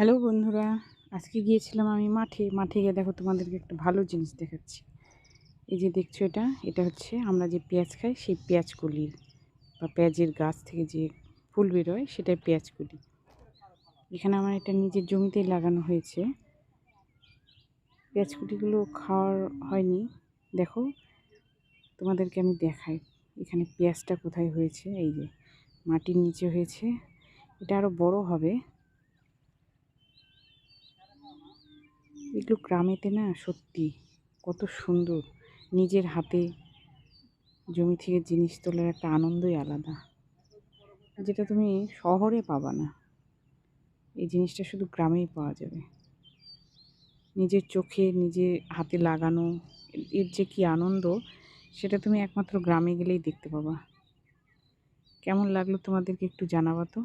Hello বন্ধুরা, আজকে গিয়েছিলাম আমি মাঠে। মাঠে গিয়ে দেখো তোমাদেরকে একটা ভালো জিনিস দেখাচ্ছি। এই যে দেখছো এটা হচ্ছে আমরা যে পেঁয়াজ খাই সেই পেঁয়াজকলি বা পেঁয়াজের গাছ থেকে যে ফুল বেরোয় সেটাই পেঁয়াজকলি। এখানে আমার এটা নিজের জমিতেই লাগানো হয়েছে। পেঁয়াজকলিগুলো খাওয়ার হয়নি। দেখো তোমাদেরকে আমি দেখাই এখানে পেঁয়াজটা কোথায় হয়েছে। এই যে মাটির নিচে হয়েছে, এটা আরও বড় হবে। এগুলো গ্রামেতে না সত্যি কত সুন্দর, নিজের হাতে জমি থেকে জিনিস তোলার একটা আনন্দই আলাদা, যেটা তুমি শহরে পাবা না। এই জিনিসটা শুধু গ্রামেই পাওয়া যাবে। নিজের চোখে নিজে হাতে লাগানো এর যে কী আনন্দ, সেটা তুমি একমাত্র গ্রামে গেলেই দেখতে পাবা। কেমন লাগলো তোমাদেরকে একটু জানাবা তো।